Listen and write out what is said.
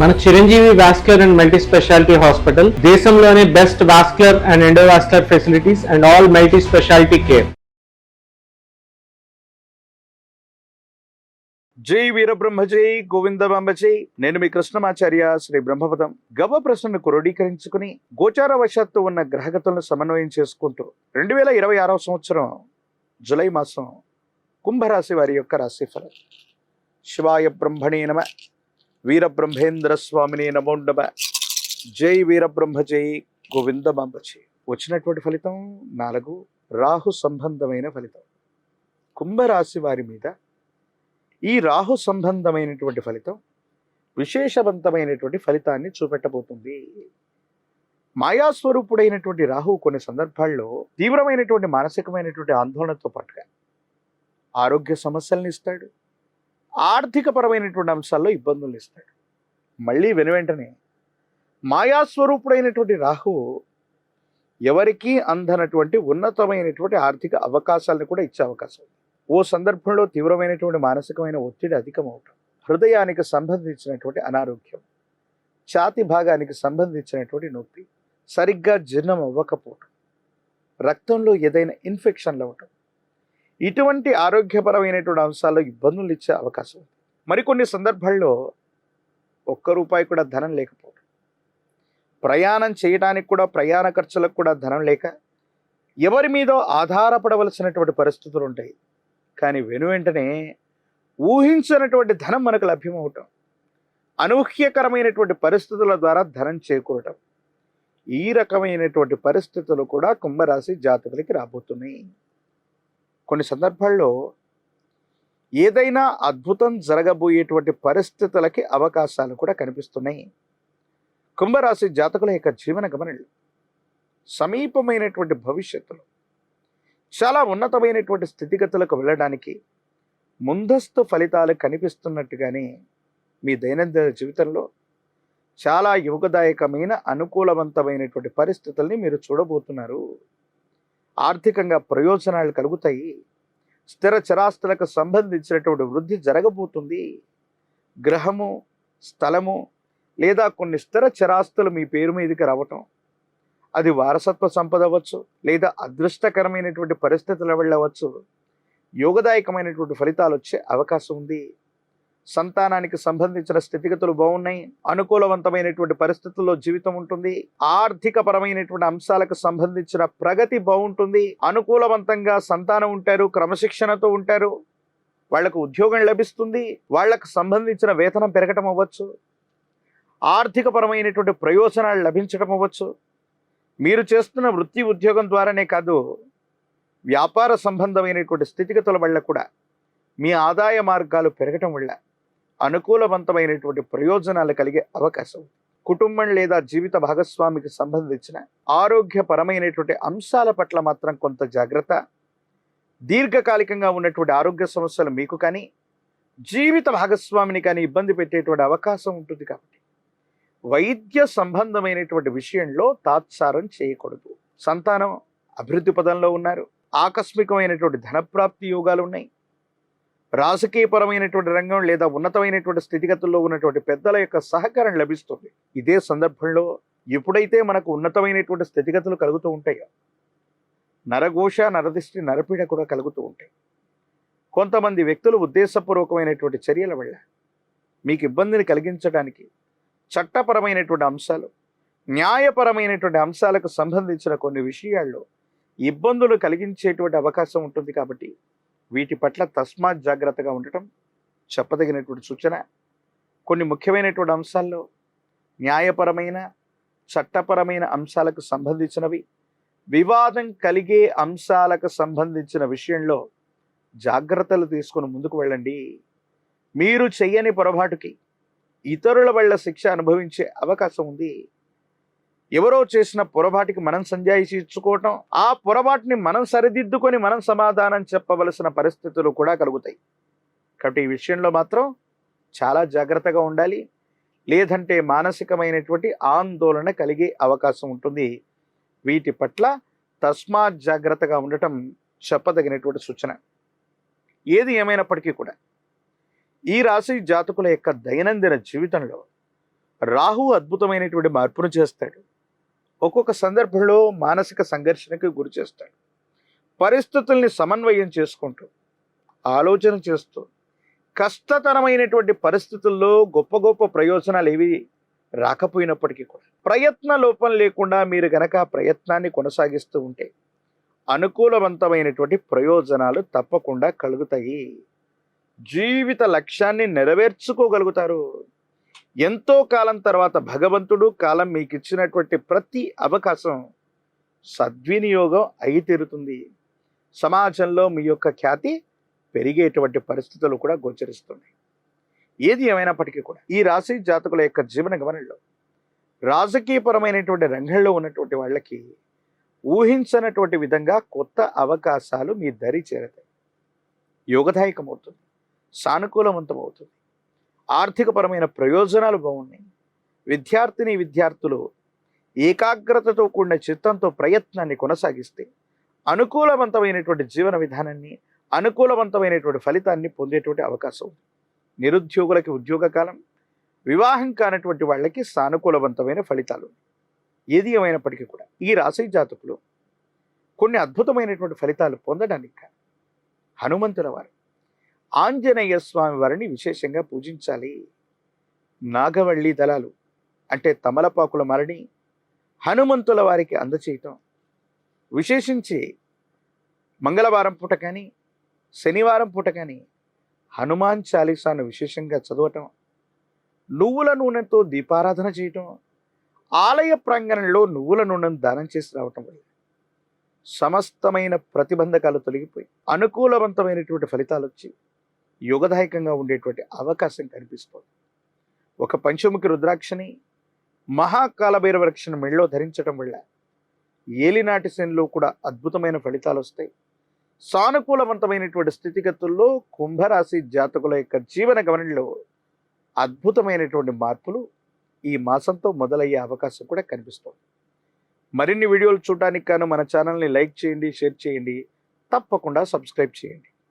మన Chiranjeevi vascular and multi speciality hospital దేశంలోనే best vascular and endovascular facilities and all multi speciality care. జై వీరబ్రహ్మ జై గోవిందమాంబ జై. నేను మీ కృష్ణమాచార్య శ్రీ బ్రహ్మపదం. గవ్వ ప్రశ్నను క్రోడీకరించుకుని గోచార వశాత్తు ఉన్న గ్రహగతులను సమన్వయం చేసుకుంటూ 2026వ సంవత్సరం జులై మాసం కుంభరాశి వారి యొక్క రాశిఫలం. శివాయ బ్రహ్మణే నమ, వీరబ్రహ్మేంద్ర స్వామిని నమో నమ. జై వీరబ్రహ్మ జై గోవిందమాంబ జై. వచ్చినటువంటి ఫలితం 4 రాహు సంబంధమైన ఫలితం. కుంభరాశి వారి మీద ఈ రాహు సంబంధమైనటువంటి ఫలితం విశేషవంతమైనటువంటి ఫలితాన్ని చూపెట్టబోతుంది. మాయాస్వరూపుడైనటువంటి రాహు కొన్ని సందర్భాల్లో తీవ్రమైనటువంటి మానసికమైనటువంటి ఆందోళనతో పాటుగా ఆరోగ్య సమస్యలను ఇస్తాడు, ఆర్థికపరమైనటువంటి అంశాల్లో ఇబ్బందులు ఇస్తాడు. మళ్ళీ వెనువెంటనే మాయాస్వరూపుడైనటువంటి రాహు ఎవరికీ అందనటువంటి ఉన్నతమైనటువంటి ఆర్థిక అవకాశాలను కూడా ఇచ్చే అవకాశం ఉంది. ఓ సందర్భంలో తీవ్రమైనటువంటి మానసికమైన ఒత్తిడి అధికమవటం, హృదయానికి సంబంధించినటువంటి అనారోగ్యం, ఛాతి భాగానికి సంబంధించినటువంటి నొప్పి, సరిగ్గా జీర్ణం అవ్వకపోవటం, రక్తంలో ఏదైనా ఇన్ఫెక్షన్లు అవ్వటం, ఇటువంటి ఆరోగ్యపరమైనటువంటి అంశాల్లో ఇబ్బందులు ఇచ్చే అవకాశం ఉంది. మరికొన్ని సందర్భాల్లో ₹1 కూడా ధనం లేకపోవడం, ప్రయాణం చేయడానికి కూడా ప్రయాణ ఖర్చులకు కూడా ధనం లేక ఎవరి మీదో ఆధారపడవలసినటువంటి పరిస్థితులు ఉంటాయి. కానీ వెనువెంటనే ఊహించినటువంటి ధనం మనకు లభ్యమవటం, అనూహ్యకరమైనటువంటి పరిస్థితుల ద్వారా ధనం చేకూరటం, ఈ రకమైనటువంటి పరిస్థితులు కూడా కుంభరాశి జాతకులకి రాబోతున్నాయి. కొన్ని సందర్భాల్లో ఏదైనా అద్భుతం జరగబోయేటువంటి పరిస్థితులకి అవకాశాలు కూడా కనిపిస్తున్నాయి. కుంభరాశి జాతకుల యొక్క జీవన గమనంలో సమీపమైనటువంటి భవిష్యత్తులో చాలా ఉన్నతమైనటువంటి స్థితిగతులకు వెళ్ళడానికి ముందస్తు ఫలితాలు కనిపిస్తున్నట్టుగానే మీ దైనందిన జీవితంలో చాలా యోగదాయకమైన అనుకూలవంతమైనటువంటి పరిస్థితుల్ని మీరు చూడబోతున్నారు. ఆర్థికంగా ప్రయోజనాలు కలుగుతాయి. స్థిర చరాస్తులకు సంబంధించినటువంటి వృద్ధి జరగబోతుంది. గ్రహము, స్థలము లేదా కొన్ని స్థిర చరాస్తులు మీ పేరు మీదకి రావటం, అది వారసత్వ సంపద అవ్వచ్చు లేదా అదృష్టకరమైనటువంటి పరిస్థితుల వెళ్ళవచ్చు. యోగదాయకమైనటువంటి ఫలితాలు వచ్చే అవకాశం ఉంది. సంతానానికి సంబంధించిన స్థితిగతులు బాగున్నాయి. అనుకూలవంతమైనటువంటి పరిస్థితుల్లో జీవితం ఉంటుంది. ఆర్థిక పరమైనటువంటి అంశాలకు సంబంధించిన ప్రగతి బాగుంటుంది. అనుకూలవంతంగా సంతానం ఉంటారు, క్రమశిక్షణతో ఉంటారు, వాళ్లకు ఉద్యోగం లభిస్తుంది, వాళ్లకు సంబంధించిన వేతనం పెరగటం అవ్వచ్చు, ఆర్థిక పరమైనటువంటి ప్రయోజనాలు లభించడం అవ్వచ్చు. మీరు చేస్తున్న వృత్తి ఉద్యోగం ద్వారానే కాదు, వ్యాపార సంబంధమైనటువంటి స్థితిగతుల వల్ల కూడా మీ ఆదాయ మార్గాలు పెరగటం వల్ల అనుకూలవంతమైనటువంటి ప్రయోజనాలు కలిగే అవకాశం. కుటుంబం లేదా జీవిత భాగస్వామికి సంబంధించిన ఆరోగ్యపరమైనటువంటి అంశాల పట్ల మాత్రం కొంత జాగ్రత్త. దీర్ఘకాలికంగా ఉన్నటువంటి ఆరోగ్య సమస్యలు మీకు కానీ జీవిత భాగస్వామిని కానీ ఇబ్బంది పెట్టేటువంటి అవకాశం ఉంటుంది. కాబట్టి వైద్య సంబంధమైనటువంటి విషయంలో తాత్సారం చేయకూడదు. సంతానం అభివృద్ధి పదంలో ఉన్నారు. ఆకస్మికమైనటువంటి ధనప్రాప్తి యోగాలు ఉన్నాయి. రాజకీయపరమైనటువంటి రంగం లేదా ఉన్నతమైనటువంటి స్థితిగతుల్లో ఉన్నటువంటి పెద్దల యొక్క సహకారం లభిస్తుంది. ఇదే సందర్భంలో ఎప్పుడైతే మనకు ఉన్నతమైనటువంటి స్థితిగతులు కలుగుతూ ఉంటాయో నరఘోష, నరదిష్టి, నరపీడ కూడా కలుగుతూ ఉంటాయి. కొంతమంది వ్యక్తులు ఉద్దేశపూర్వకమైనటువంటి చర్యల వల్ల మీకు ఇబ్బందిని కలిగించడానికి చట్టపరమైనటువంటి అంశాలు, న్యాయపరమైనటువంటి అంశాలకు సంబంధించిన కొన్ని విషయాల్లో ఇబ్బందులు కలిగించేటువంటి అవకాశం ఉంటుంది. కాబట్టి వీటి పట్ల తస్మాత్ జాగ్రత్తగా ఉండటం చెప్పదగినటువంటి సూచన. కొన్ని ముఖ్యమైనటువంటి అంశాల్లో న్యాయపరమైన, చట్టపరమైన అంశాలకు సంబంధించినవి, వివాదం కలిగే అంశాలకు సంబంధించిన విషయంలో జాగ్రత్తలు తీసుకుని ముందుకు వెళ్ళండి. మీరు చెయ్యని పొరపాటుకి ఇతరుల వల్ల శిక్ష అనుభవించే అవకాశం ఉంది. ఎవరో చేసిన పొరపాటికి మనం సంజాయిషి ఇచ్చుకోవటం, ఆ పొరపాటుని మనం సరిదిద్దుకొని మనం సమాధానం చెప్పవలసిన పరిస్థితులు కూడా కలుగుతాయి. కాబట్టి ఈ విషయంలో మాత్రం చాలా జాగ్రత్తగా ఉండాలి. లేదంటే మానసికమైనటువంటి ఆందోళన కలిగే అవకాశం ఉంటుంది. వీటి పట్ల తస్మాత్ జాగ్రత్తగా ఉండటం చెప్పదగినటువంటి సూచన. ఏది ఏమైనప్పటికీ కూడా ఈ రాశి జాతకుల యొక్క దైనందిన జీవితంలో రాహు అద్భుతమైనటువంటి మార్పును చేస్తాడు. ఒక్కొక్క సందర్భంలో మానసిక సంఘర్షణకు గురి చేస్తాడు. పరిస్థితుల్ని సమన్వయం చేసుకుంటూ, ఆలోచన చేస్తూ, కష్టతరమైనటువంటి పరిస్థితుల్లో గొప్ప గొప్ప ప్రయోజనాలు ఏవి రాకపోయినప్పటికీ కూడా ప్రయత్న లోపం లేకుండా మీరు గనక ఆ ప్రయత్నాన్ని కొనసాగిస్తూ ఉంటే అనుకూలవంతమైనటువంటి ప్రయోజనాలు తప్పకుండా కలుగుతాయి. జీవిత లక్ష్యాన్ని నెరవేర్చుకోగలుగుతారు. ఎంతో కాలం తర్వాత భగవంతుడు కాలం మీకు ఇచ్చినటువంటి ప్రతి అవకాశం సద్వినియోగం అయి తీరుతుంది. సమాజంలో మీ యొక్క ఖ్యాతి పెరిగేటువంటి పరిస్థితులు కూడా గోచరిస్తున్నాయి. ఏది ఏమైనప్పటికీ కూడా ఈ రాశి జాతకుల యొక్క జీవన గమనంలో రాజకీయపరమైనటువంటి రంగంలో ఉన్నటువంటి వాళ్ళకి ఊహించనటువంటి విధంగా కొత్త అవకాశాలు మీ దరి చేరతాయి. యోగదాయకమవుతుంది, సానుకూలవంతమవుతుంది, ఆర్థికపరమైన ప్రయోజనాలు బాగున్నాయి. విద్యార్థులు ఏకాగ్రతతో కూడిన చిత్తంతో ప్రయత్నాన్ని కొనసాగిస్తే అనుకూలవంతమైనటువంటి జీవన విధానాన్ని, అనుకూలవంతమైనటువంటి ఫలితాన్ని పొందేటువంటి అవకాశం ఉంది. నిరుద్యోగులకి ఉద్యోగ కాలం, వివాహం కానటువంటి వాళ్ళకి సానుకూలవంతమైన ఫలితాలు. ఏది ఏమైనప్పటికీ కూడా ఈ రాశి జాతకులు కొన్ని అద్భుతమైనటువంటి ఫలితాలు పొందడానికి హనుమంతుల వారు, ఆంజనేయ స్వామి వారిని విశేషంగా పూజించాలి. నాగవల్లి దళాలు అంటే తమలపాకుల మరిని హనుమంతుల వారికి అందచేయటం, విశేషించి మంగళవారం పూట కానీ శనివారం పూట కానీ హనుమాన్ చాలీసాను విశేషంగా చదవటం, నువ్వుల నూనెతో దీపారాధన చేయటం, ఆలయ ప్రాంగణంలో నువ్వుల నూనెను దానం చేసి రావటం వల్ల సమస్తమైన ప్రతిబంధకాలు తొలగిపోయి అనుకూలవంతమైనటువంటి ఫలితాలు వచ్చి యోగదాయకంగా ఉండేటువంటి అవకాశం కనిపిస్తుంది. ఒక పంచముఖి రుద్రాక్షని మహాకాలభైరవ రక్షణ మెళ్ళలో ధరించడం వల్ల ఏలినాటి శనిలో కూడా అద్భుతమైన ఫలితాలు వస్తాయి. సానుకూలవంతమైనటువంటి స్థితిగతుల్లో కుంభరాశి జాతకుల యొక్క జీవన గమనంలో అద్భుతమైనటువంటి మార్పులు ఈ మాసంతో మొదలయ్యే అవకాశం కూడా కనిపిస్తుంది. మరిన్ని వీడియోలు చూడడానికి గాను మన ఛానల్ని లైక్ చేయండి, షేర్ చేయండి, తప్పకుండా సబ్స్క్రైబ్ చేయండి.